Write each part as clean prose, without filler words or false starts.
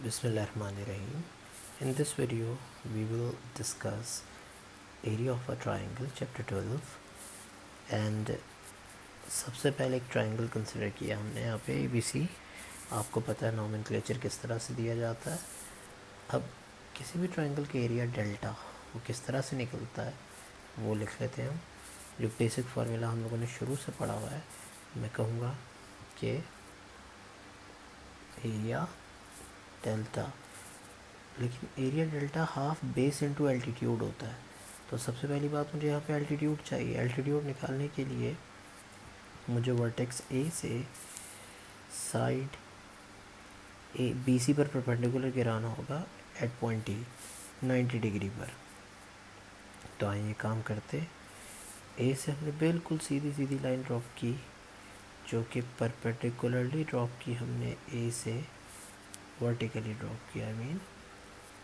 Bismillahirrahmanirrahim. In this video, we will discuss area of a triangle, chapter 12. And सबसे पहले एक triangle consider किया हमने यहाँ पे ABC. आपको पता है नोमेनक्लेचर किस तरह से दिया जाता है. अब किसी भी ट्राइंगल के एरिया डेल्टा वो किस तरह से निकलता है वो लिख लेते हैं हम. जो बेसिक फार्मूला हम लोगों ने शुरू से पढ़ा हुआ है, मैं कहूँगा कि एरिया डेल्टा, लेकिन area delta half base into altitude होता है. तो सबसे पहली बात मुझे यहाँ पे एल्टीट्यूड चाहिए. एल्टीट्यूड निकालने के लिए मुझे वर्टेक्स ए से साइड ए BC पर परपेंडिकुलर गिराना होगा एट पॉइंट E 90 डिग्री पर. तो आइए काम करते. ए से हमने बिल्कुल सीधी सीधी लाइन ड्रॉप की, जो कि परपेंडिकुलरली ड्रॉप की हमने ए से वर्टिकली ड्रॉप किया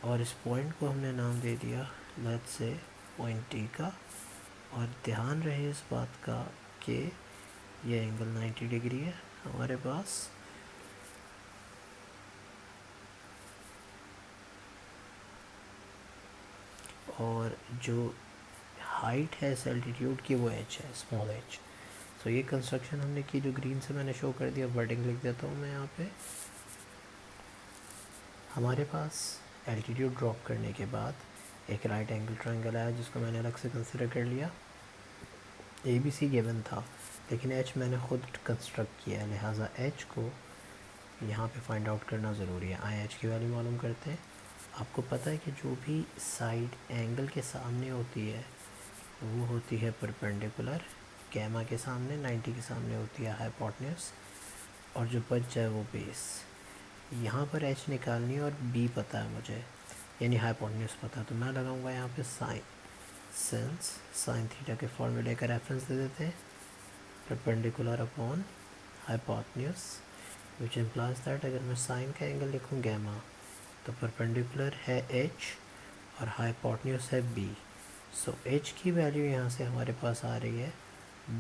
और इस पॉइंट को हमने नाम दे दिया लेट्स से पॉइंट T का. और ध्यान रहे इस बात का कि ये एंगल 90 डिग्री है हमारे पास. और जो हाइट है इस एल्टीट्यूड की वो h है, स्मॉल h. तो ये कंस्ट्रक्शन हमने की जो ग्रीन से मैंने शो कर दिया. वर्डिंग लिख देता हूँ मैं यहाँ पे. हमारे पास एल्टीट्यूड ड्रॉप करने के बाद एक राइट एंगल ट्रायंगल आया जिसको मैंने अलग से कंसिडर कर लिया. ABC गिवन था, लेकिन H मैंने खुद कंस्ट्रक्ट किया है, लिहाजा H को यहाँ पे फाइंड आउट करना ज़रूरी है. आए H की वैल्यू मालूम करते हैं. आपको पता है कि जो भी साइड एंगल के सामने होती है वो होती है परपेंडिकुलर. गैमा के सामने 90 के सामने होती है हाइपोटेन्यूज, और जो बच जाए वो बेस. यहाँ पर H निकालनी है और B पता है मुझे, यानी हाइपोटेन्यूज पता है. तो मैं लगाऊंगा यहाँ पे साइन. सिंस साइन थीटा के फॉर्मूले का रेफरेंस दे देते हैं perpendicular upon hypotenuse, which implies that अगर मैं साइन का एंगल लिखूँ गैमा तो परपेंडिकुलर है H और हाइपोटेन्यूज है B. सो H की वैल्यू यहाँ से हमारे पास आ रही है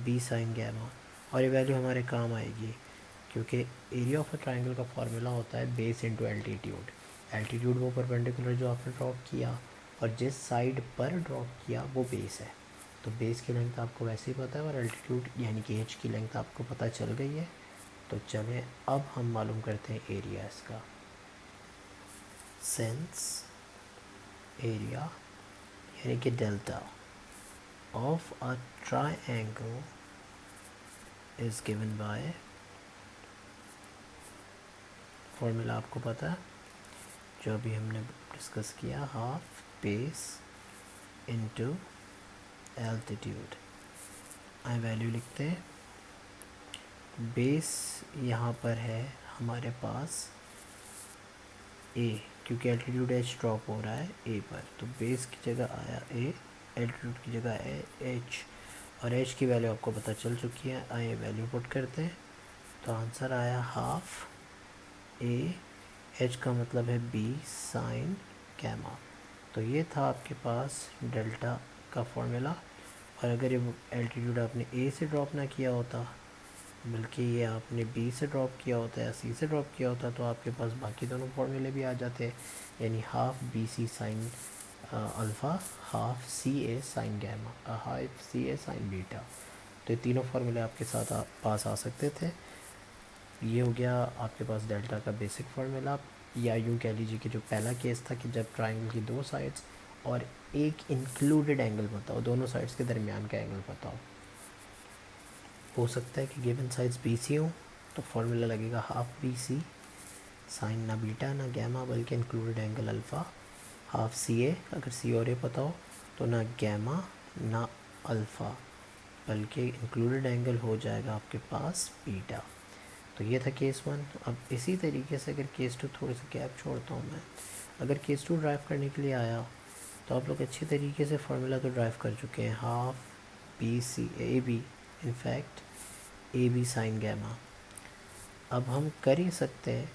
B साइन गैमा, और ये वैल्यू हमारे काम आएगी क्योंकि एरिया ऑफ अ ट्राइंगल का फार्मूला होता है बेस इनटू एल्टीट्यूड. एल्टीट्यूड वो परपेंडिकुलर जो आपने ड्रॉप किया और जिस साइड पर ड्रॉप किया वो बेस है. तो बेस की लेंथ आपको वैसे ही पता है और एल्टीट्यूड यानी कि H की लेंथ आपको पता चल गई है. तो चलें अब हम मालूम करते हैं एरिया इसका. सेंस एरिया यानी कि delta of a triangle is given by, formula आपको पता है जो अभी हमने डिस्कस किया, half base into altitude. I value लिखते हैं. बेस यहाँ पर है हमारे पास A, क्योंकि एल्टीट्यूड H ड्रॉप हो रहा है A पर, तो बेस की जगह आया A, एल्टीट्यूड की जगह है H, और H की वैल्यू आपको पता चल चुकी है. आइए वैल्यू पुट करते हैं. तो आंसर आया हाफ A, H का मतलब है B साइन गैमा. तो ये था आपके पास डेल्टा का फॉर्मूला. और अगर ये एल्टीट्यूड आपने A से ड्रॉप ना किया होता बल्कि ये आपने B से ड्रॉप किया होता या C से ड्रॉप किया होता तो आपके पास बाकी दोनों फॉर्मूले भी आ जाते, यानी half BC sine alpha, half CA sine gamma, half CA sine beta. तो ये तीनों फार्मूले आपके साथ पास आ सकते थे. ये हो गया आपके पास डेल्टा का बेसिक फार्मूला. या यूँ कह लीजिए कि जो पहला केस था कि जब ट्राइंगल की दो साइड्स और एक इंक्लूडेड एंगल बताओ, दोनों साइड्स के दरमियान का एंगल बताओ. हो सकता है कि गिवन साइड्स BC हो तो फार्मूला लगेगा हाफ BC साइन ना बीटा ना गैमा बल्कि included angle alpha, half CA अगर C और A पता हो तो ना गैमा ना अल्फ़ा बल्कि इंक्लूडेड एंगल हो जाएगा आपके पास बीटा. तो ये था केस 1. अब इसी तरीके से अगर केस 2, थोड़ी सी गैप छोड़ता हूँ मैं, अगर केस 2 ड्राइव करने के लिए आया तो आप लोग अच्छी तरीके से फार्मूला तो ड्राइव कर चुके हैं, half BC AB in fact AB sine gamma. अब हम कर ही सकते हैं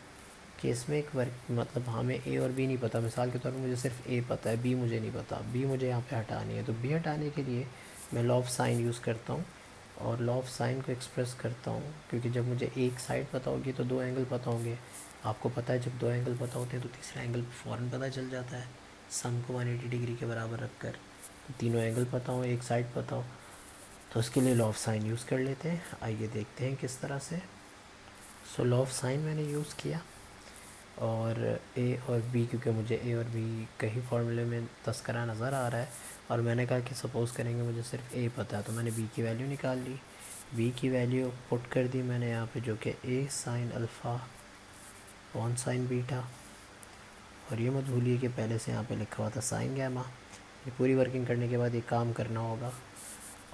कि इसमें एक वर्क, मतलब हमें A और B नहीं पता. मिसाल के तौर पर मुझे सिर्फ A पता है, B मुझे नहीं पता. B मुझे यहाँ पे हटानी है, तो B हटाने के लिए मैं लॉ ऑफ साइन यूज़ करता हूँ और लॉ ऑफ साइन को एक्सप्रेस करता हूँ, क्योंकि जब मुझे एक साइड पता होगी तो दो एंगल पता होंगे. आपको पता है जब दो एंगल पता होते हैं तो तीसरा एंगल फ़ौरन पता चल जाता है, सम को 180 डिग्री के बराबर रखकर। तो तीनों एंगल पता हो, एक साइड पता हो, तो उसके लिए लॉ ऑफ साइन यूज़ कर लेते हैं। आइए देखते हैं किस तरह से। सो लॉ ऑफ साइन मैंने यूज़ किया, और ए और बी, क्योंकि मुझे ए और बी कहीं फार्मूले में तस्करा नज़र आ रहा है, और मैंने कहा कि सपोज़ करेंगे मुझे सिर्फ ए पता है, तो मैंने बी की वैल्यू निकाल ली। बी की वैल्यू पुट कर दी मैंने यहाँ पे, जो कि A sine alpha one sine beta, और ये मत भूलिए कि पहले से यहाँ पे लिखा हुआ था साइन गैमा। ये पूरी वर्किंग करने के बाद ये काम करना होगा,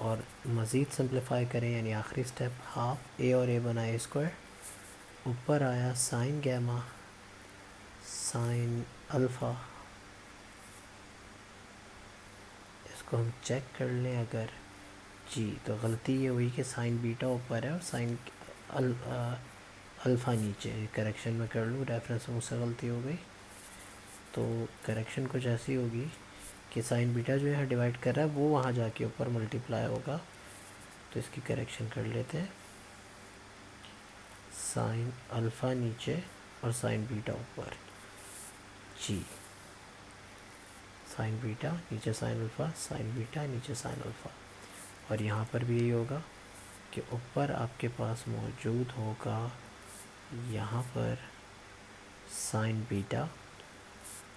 और मज़ीद सिंप्लीफाई करें, यानी आखिरी स्टेप, हाफ ए और ए बना ए स्क्वायर, ऊपर आया साइन गैमा साइन अल्फ़ा। इसको हम चेक कर लें अगर, जी तो गलती ये हुई कि साइन बीटा ऊपर है और साइन अल्फ़ा नीचे। करेक्शन में कर लूँ, रेफरेंस में मुझसे गलती हो गई। तो करेक्शन कुछ ऐसी होगी कि साइन बीटा जो यहाँ डिवाइड कर रहा है वो वहाँ जाके ऊपर मल्टीप्लाई होगा। तो इसकी करेक्शन कर लेते हैं, साइन अल्फ़ा नीचे और साइन बीटा ऊपर। जी, साइन बीटा नीचे साइन अल्फ़ा, साइन बीटा नीचे साइन अल्फ़ा। और यहाँ पर भी यही होगा कि ऊपर आपके पास मौजूद होगा यहाँ पर साइन बीटा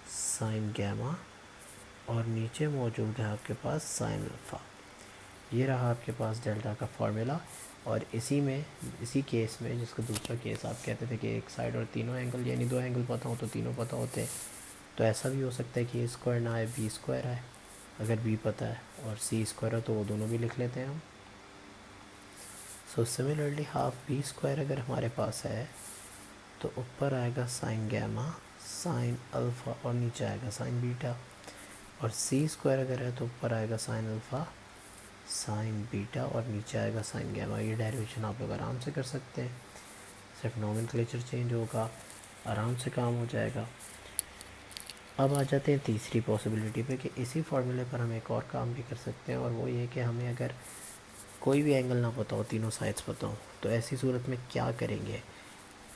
साइन गैमा, और नीचे मौजूद है आपके पास साइन अल्फ़ा। ये रहा आपके पास डेल्टा का फार्मूला। और इसी केस में, जिसका दूसरा केस आप कहते थे कि एक साइड और तीनों एंगल, यानी दो एंगल पता हो तो तीनों पता होते हैं, तो ऐसा भी हो सकता है कि ए स्क्वायर ना आए, बी स्क्वायर आए। अगर बी पता है और सी स्क्वायर है तो वो दोनों भी लिख लेते हैं हम। So similarly half B square अगर हमारे पास है तो ऊपर आएगा साइन गैमा साइन अल्फ़ा और नीचे आएगा साइन बीटा, और सी स्क्वायर अगर है तो ऊपर आएगा साइन अल्फ़ा साइन बीटा और नीचे आएगा साइन गैमा। ये डेरिवेशन आप लोग आराम से कर सकते हैं, सिर्फ नोमेनक्लेचर चेंज होगा, आराम से काम हो जाएगा। अब आ जाते हैं तीसरी पॉसिबिलिटी पे कि इसी फार्मूले पर हम एक और काम भी कर सकते हैं, और वो ये कि हमें अगर कोई भी एंगल ना पता हो, तीनों साइड्स पता हो, तो ऐसी सूरत में क्या करेंगे।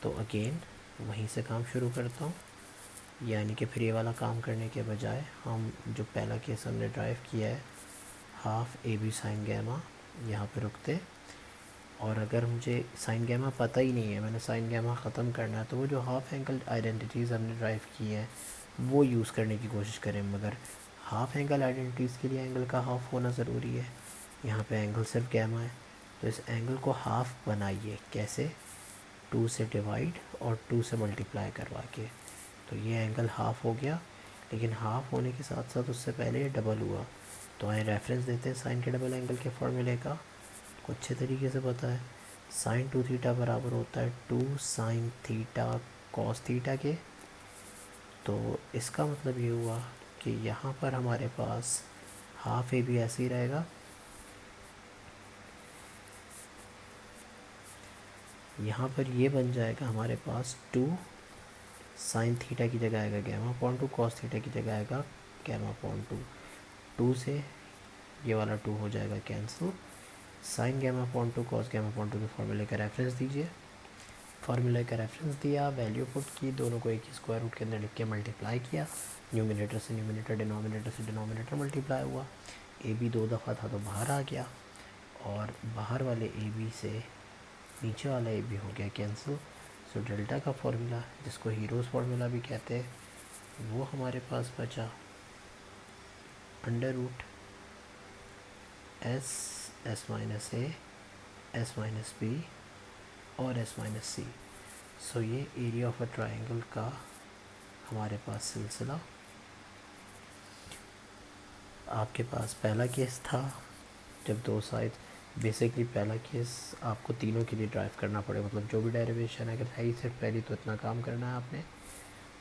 तो अगेन वहीं से काम शुरू करता हूँ, यानी कि फिर ये वाला काम करने के बजाय हम जो पहला केस हमने ड्राइव किया है, half A B sine gamma, यहाँ पे रुकते। और अगर मुझे साइन गैमा पता ही नहीं है, मैंने साइन गैमा ख़त्म करना है, तो वो जो हाफ एंगल आइडेंटिटीज़ हमने ड्राइव की हैं वो यूज़ करने की कोशिश करें। मगर हाफ एंगल आइडेंटिटीज़ के लिए एंगल का हाफ होना ज़रूरी है। यहाँ पे एंगल सिर्फ गैमा है, तो इस एंगल को हाफ बनाइए। कैसे? 2 से डिवाइड और 2 से मल्टीप्लाई करवा के। तो ये एंगल हाफ हो गया, लेकिन हाफ होने के साथ साथ उससे पहले ये डबल हुआ। तो आए रेफरेंस देते हैं साइन के डबल एंगल के फॉर्मूले का, को अच्छे तरीके से पता है। साइन 2 थीटा बराबर होता है 2 साइन थीटा कॉस थीटा के। तो इसका मतलब ये हुआ कि यहाँ पर हमारे पास हाफ ए भी ऐसे ही रहेगा, यहाँ पर ये बन जाएगा हमारे पास 2 साइन थीटा की जगह आएगा गैमा अपॉन 2, कॉस थीटा की जगह आएगा गैमा अपॉन 2। 2 से ये वाला 2 हो जाएगा cancel. Sine gamma upon 2 cos gamma upon 2 के फार्मूले का रेफरेंस दीजिए। फार्मूले का रेफरेंस दिया, वैल्यू पुट की, दोनों को एक ही स्क्वायर रूट के अंदर लिख के मल्टीप्लाई किया। न्यूमिनेटर से न्यूमिनेटर, डिनोमिनेटर से डिनोमिनेटर मल्टीप्लाई हुआ। ए बी 2 दफ़ा था तो बाहर आ गया, और बाहर वाले ए बी से नीचे वाला ए बी हो गया कैंसिल। सो डेल्टा का फॉर्मूला, जिसको हीरोज़ फार्मूला भी कहते हैं, वो हमारे पास बचा अंडर रूट एस माइनस ए, एस माइनस बी और एस माइनस सी। सो ये एरिया ऑफ अ ट्राइंगल का हमारे पास सिलसिला। आपके पास पहला केस था जब दो साइड, बेसिकली पहला केस आपको तीनों के लिए ड्राइव करना पड़े, मतलब जो भी डेरिवेशन है, अगर है ही सिर्फ पहली तो इतना काम करना है आपने।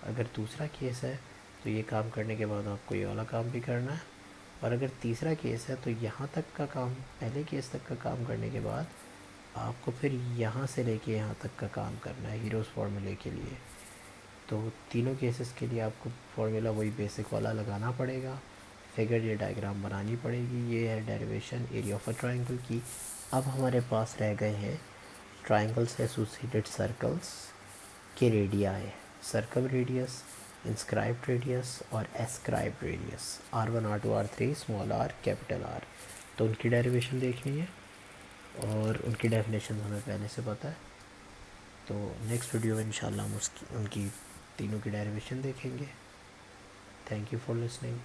अगर दूसरा केस है तो ये काम करने के बाद आपको ये वाला काम भी करना है, और अगर तीसरा केस है तो यहाँ तक का काम, पहले केस तक का काम करने के बाद आपको फिर यहाँ से लेके यहाँ तक का काम करना है हीरोज़ फार्मूले के लिए। तो तीनों केसेस के लिए आपको फार्मूला वही बेसिक वाला लगाना पड़ेगा, फिगर ये डायग्राम बनानी पड़ेगी। ये है derivation area of a triangle की। अब हमारे पास रह गए हैं ट्राइंगल से एसोसिएटेड सर्कल्स के रेडिया है, सर्कम रेडियस, इंस्क्राइब्ड रेडियस और ascribed radius, R1 R2 R3 small r capital R। तो उनकी डेरिवेशन देखनी है और उनकी डेफिनेशन हमें पहले से पता है। तो नेक्स्ट वीडियो में इंशाल्लाह हम उनकी तीनों की डेरिवेशन देखेंगे। Thank you for listening.